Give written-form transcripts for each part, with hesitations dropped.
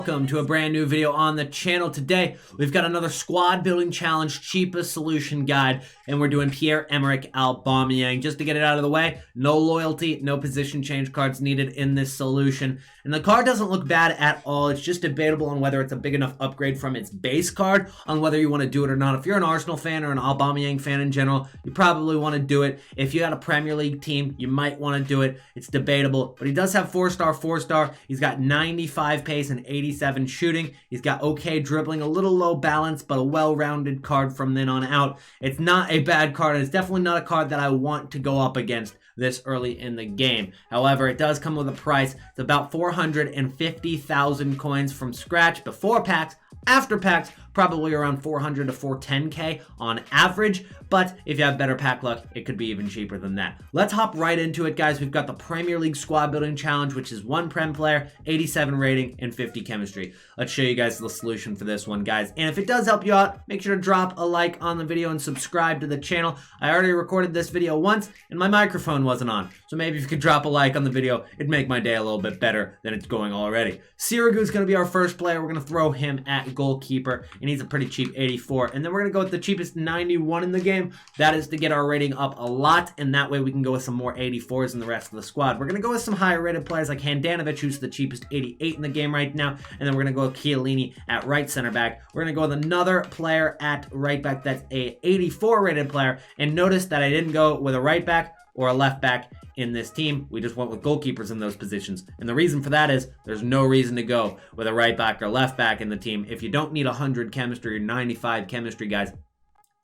Welcome to a brand new video on the channel. Today we've got another squad building challenge cheapest solution guide, and we're doing Pierre-Emerick Aubameyang. Just to get it out of the way, no loyalty, no position change cards needed in this solution, and the card doesn't look bad at all. It's just debatable on whether it's a big enough upgrade from its base card, on whether you want to do it or not. If you're an Arsenal fan or an Aubameyang fan in general, you probably want to do it. If you got a Premier League team, you might want to do it. It's debatable, but he does have 4-star. He's got 95 pace and 87 shooting. He's got okay dribbling, a little low balance, but a well-rounded card from then on out. It's not a bad card, and it's definitely not a card that I want to go up against this early in the game. However, it does come with a price. It's about 450,000 coins from scratch before packs. After packs, probably around 400 to 410k on average, but if you have better pack luck, it could be even cheaper than that. Let's hop right into it, guys. We've got the Premier League squad building challenge, which is 1 Prem player, 87 rating, and 50 chemistry. Let's show you guys the solution for this one, guys. And if it does help you out, make sure to drop a like on the video and subscribe to the channel. I already recorded this video once, and my microphone wasn't on, so maybe if you could drop a like on the video, it'd make my day a little bit better than it's going already. Sirigu's going to be our first player. We're going to throw him at goalkeeper, and he's a pretty cheap 84. And then we're going to go with the cheapest 91 in the game. That is to get our rating up a lot, and that way we can go with some more 84s in the rest of the squad. We're going to go with some higher rated players like Handanovic, who's the cheapest 88 in the game right now, and then we're going to go with Chiellini at right center back. We're going to go with another player at right back that's a 84 rated player, and notice that I didn't go with a right back or a left back in this team. We just went with goalkeepers in those positions, and the reason for that is there's no reason to go with a right back or left back in the team if you don't need 100 chemistry or 95 chemistry, guys.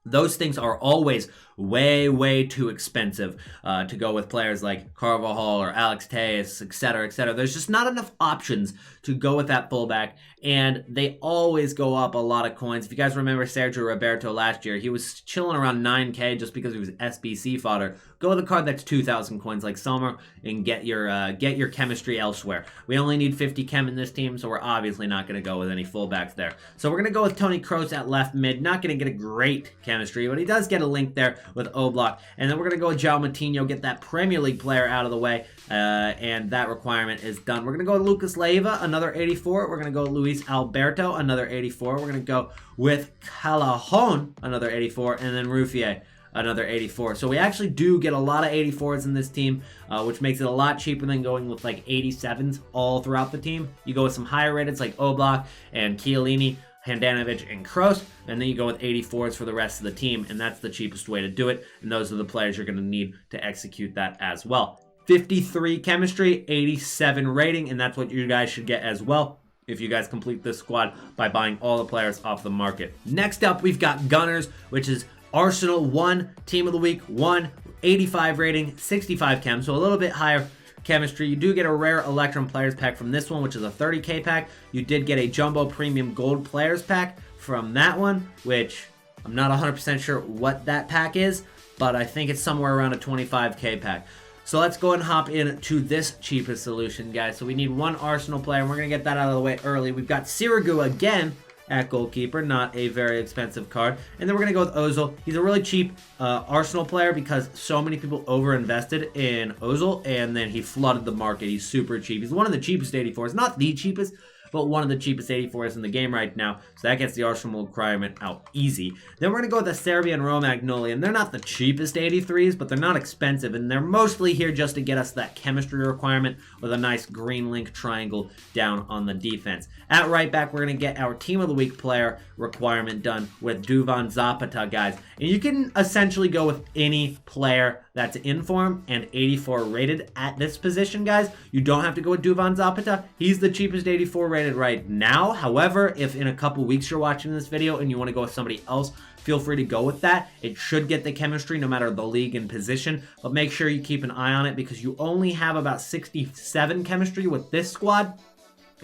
Those things are always way too expensive to go with players like Carvajal or Alex Tejas, etc. There's just not enough options to go with that fullback, and they always go up a lot of coins. If you guys remember Sergio Roberto last year, he was chilling around 9k just because he was SBC fodder. Go with a card that's 2,000 coins like Sommer and get your chemistry elsewhere. We only need 50 chem in this team, so we're obviously not going to go with any fullbacks there. So we're going to go with Toni Kroos at left mid. Not going to get a great chemistry, but he does get a link there with Oblak. And then we're going to go with João Moutinho, get that Premier League player out of the way, and that requirement is done. We're going to go with Lucas Leiva, another 84. We're going to go with Luis Alberto, another 84. We're going to go with Callajon, another 84, and then Ruffier, another 84. So we actually do get a lot of 84s in this team, which makes it a lot cheaper than going with like 87s all throughout the team. You go with some higher rated like Oblak and Chiellini, Handanovic, and Kroos, and then you go with 84s for the rest of the team, and that's the cheapest way to do it, and those are the players you're going to need to execute that as well. 53 chemistry, 87 rating, and that's what you guys should get as well if you guys complete this squad by buying all the players off the market. Next up, we've got Gunners, which is Arsenal 1, Team of the Week 1, 85 rating, 65 chem, so a little bit higher chemistry. You do get a rare Electrum players pack from this one, which is a 30k pack. You did get a jumbo premium gold players pack from that one, which I'm not 100% sure what that pack is, but I think it's somewhere around a 25k pack. So let's go and hop into this cheapest solution, guys. So we need one Arsenal player, and we're going to get that out of the way early. We've got Sirigu again at goalkeeper, not a very expensive card. And then we're going to go with Ozil. He's a really cheap Arsenal player because so many people over-invested in Ozil, and then he flooded the market. He's super cheap. He's one of the cheapest 84s. Not the cheapest, but one of the cheapest 84s in the game right now. So that gets the Arsenal requirement out easy. Then we're going to go with the Serbian Romagnoli, and they're not the cheapest 83s, but they're not expensive, and they're mostly here just to get us that chemistry requirement with a nice green link triangle down on the defense. At right back, we're going to get our Team of the Week player requirement done with Duvan Zapata, guys. And you can essentially go with any player that's in form and 84 rated at this position, guys. You don't have to go with Duvan Zapata. He's the cheapest 84 rated right now. However, if in a couple weeks you're watching this video and you want to go with somebody else, feel free to go with that. It should get the chemistry no matter the league and position, but make sure you keep an eye on it because you only have about 67 chemistry with this squad,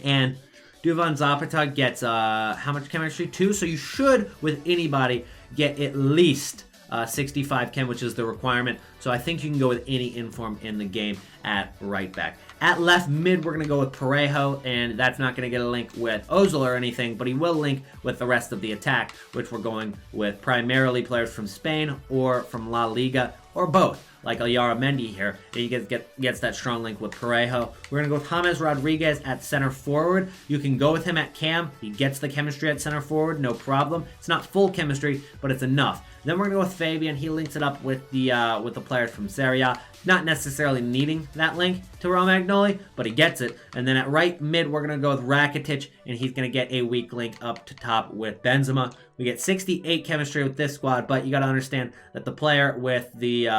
and Duvan Zapata gets how much chemistry? 2, so you should, with anybody, get at least 65 chem, which is the requirement. So I think you can go with any inform in the game at right back. At left mid, we're going to go with Parejo, and that's not going to get a link with Ozil or anything, but he will link with the rest of the attack, which we're going with primarily players from Spain or from La Liga or both, like Mendy here. He gets that strong link with Parejo. We're going to go with James Rodriguez at center forward. You can go with him at cam. He gets the chemistry at center forward, no problem. It's not full chemistry, but it's enough. Then we're going to go with Fabian. He links it up with the players from Serie A. Not necessarily needing that link to Romagnoli, but he gets it. And then at right mid, we're going to go with Rakitic, and he's going to get a weak link up to top with Benzema. We get 68 chemistry with this squad, but you got to understand that the player with the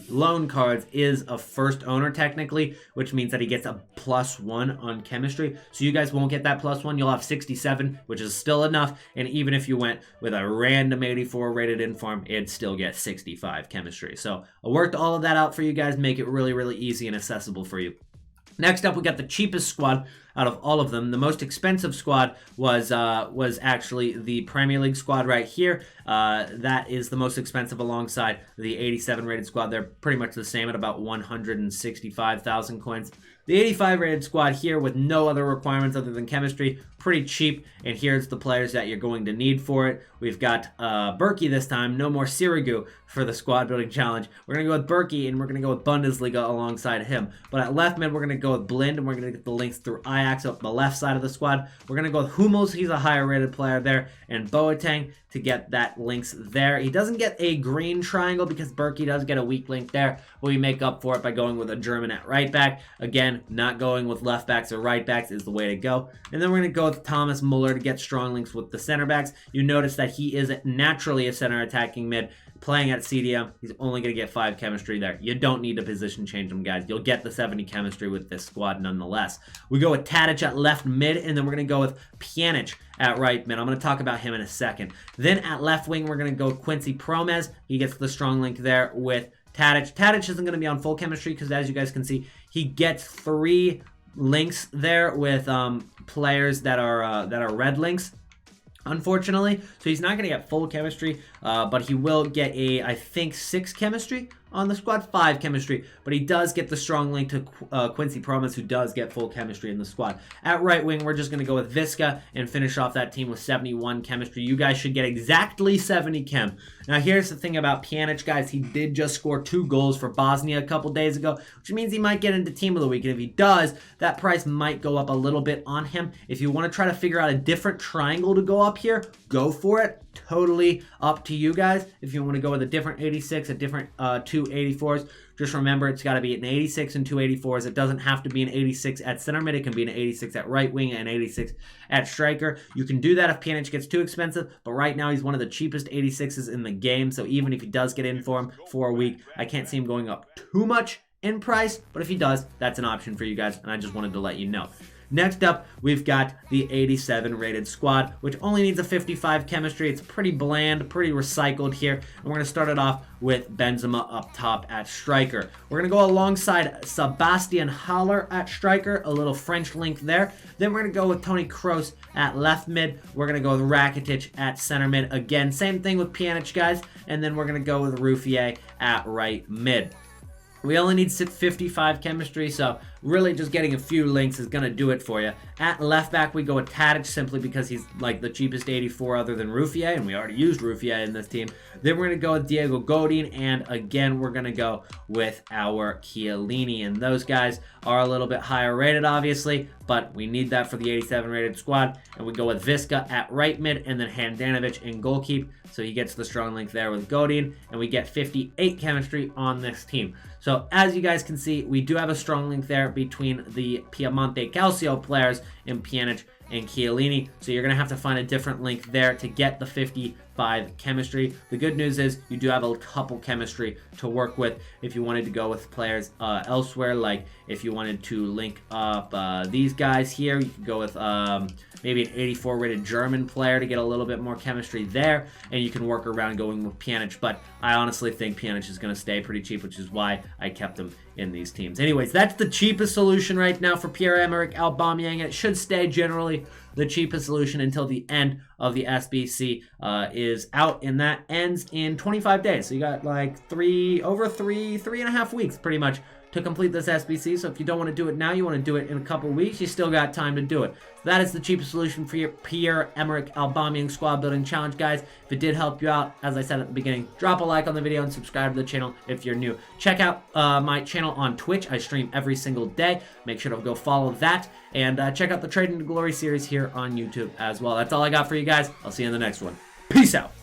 loan cards is a first owner technically, which means that he gets a +1 on chemistry. So you guys won't get that +1. You'll have 67, which is still enough. And even if you went with a random 84 rated inform, it'd still get 65 chemistry. So I worked all of that out for you guys, make it really, really easy and accessible for you. Next up, we got the cheapest squad out of all of them. The most expensive squad was actually the Premier League squad right here. That is the most expensive alongside the 87 rated squad. They're pretty much the same at about 165,000 coins. The 85 rated squad here with no other requirements other than chemistry, pretty cheap. And here's the players that you're going to need for it. We've got Berkey this time, no more Sirigu for the squad building challenge. We're going to go with Berkey and we're going to go with Bundesliga alongside him. But at left mid, we're going to go with Blind and we're going to get the links through Ajax up the left side of the squad. We're going to go with Hummels, he's a higher rated player there, and Boateng to get that links there. He doesn't get a green triangle because Berkey does get a weak link there, but we make up for it by going with a German at right back. Again, not going with left backs or right backs is the way to go. And then we're going to go with Thomas Muller to get strong links with the center backs. You notice that he is naturally a center attacking mid. Playing at CDM, he's only going to get 5 chemistry there. You don't need to position change him, guys. You'll get the 70 chemistry with this squad nonetheless. We go with Tadic at left mid, and then we're going to go with Pjanic at right mid. I'm going to talk about him in a second. Then at left wing, we're going to go with Quincy Promes. He gets the strong link there with Tadic. Tadic isn't going to be on full chemistry because, as you guys can see, he gets 3 links there with players that are red links, unfortunately. So he's not going to get full chemistry, but he will get I think 6 chemistry on the squad, 5 chemistry, but he does get the strong link to Quincy Promes, who does get full chemistry in the squad. At right wing, we're just going to go with Visca and finish off that team with 71 chemistry. You guys should get exactly 70 chem. Now, here's the thing about Pjanic, guys. He did just score 2 goals for Bosnia a couple days ago, which means he might get into Team of the Week, and if he does, that price might go up a little bit on him. If you want to try to figure out a different triangle to go up here, go for it. Totally up to you guys. If you want to go with a different 86, a different 2 84s, just remember it's got to be an 86 and 2 84s. It doesn't have to be an 86 at center mid. It can be an 86 at right wing and 86 at striker. You can do that if Pjanic gets too expensive, but right now he's one of the cheapest 86s in the game. So even if he does get in for him for a week, I can't see him going up too much in price, but if he does, that's an option for you guys, and I just wanted to let you know. Next up, we've got the 87 rated squad, which only needs a 55 chemistry. It's pretty bland, pretty recycled here. And we're going to start it off with Benzema up top at striker. We're going to go alongside Sebastian Haller at striker, a little French link there. Then we're going to go with Toni Kroos at left mid. We're going to go with Rakitic at center mid. Again, same thing with Pjanic, guys. And then we're going to go with Ruffier at right mid. We only need 55 chemistry, so really just getting a few links is going to do it for you. At left back, we go with Tadic simply because he's like the cheapest 84 other than Ruffier, and we already used Ruffier in this team. Then we're going to go with Diego Godin, and again, we're going to go with our Chiellini, and those guys are a little bit higher rated, obviously, but we need that for the 87 rated squad. And we go with Visca at right mid, and then Handanovic in goalkeep, so he gets the strong link there with Godin, and we get 58 chemistry on this team. So as you guys can see, we do have a strong link there between the Piemonte Calcio players in Pjanic and Chiellini. So you're going to have to find a different link there to get the 55 chemistry. The good news is you do have a couple chemistry to work with if you wanted to go with players elsewhere. Like if you wanted to link up these guys here, you could go with maybe an 84 rated German player to get a little bit more chemistry there. And you can work around going with Pjanic. But I honestly think Pjanic is going to stay pretty cheap, which is why I kept him in these teams. Anyways, that's the cheapest solution right now for Pierre-Emerick Aubameyang. It should stay generally the cheapest solution until the end of the SBC is out, and that ends in 25 days. So you got like three and a half weeks pretty much to complete this SBC. So if you don't want to do it now, you want to do it in a couple weeks, you still got time to do it. So that is the cheapest solution for your Pierre-Emerick Aubameyang squad building challenge, guys. If it did help you out, as I said at the beginning, drop a like on the video and subscribe to the channel if you're new. Check out my channel on Twitch. I stream every single day. Make sure to go follow that. And check out the Trading to Glory series here on YouTube as well. That's all I got for you guys. I'll see you in the next one. Peace out.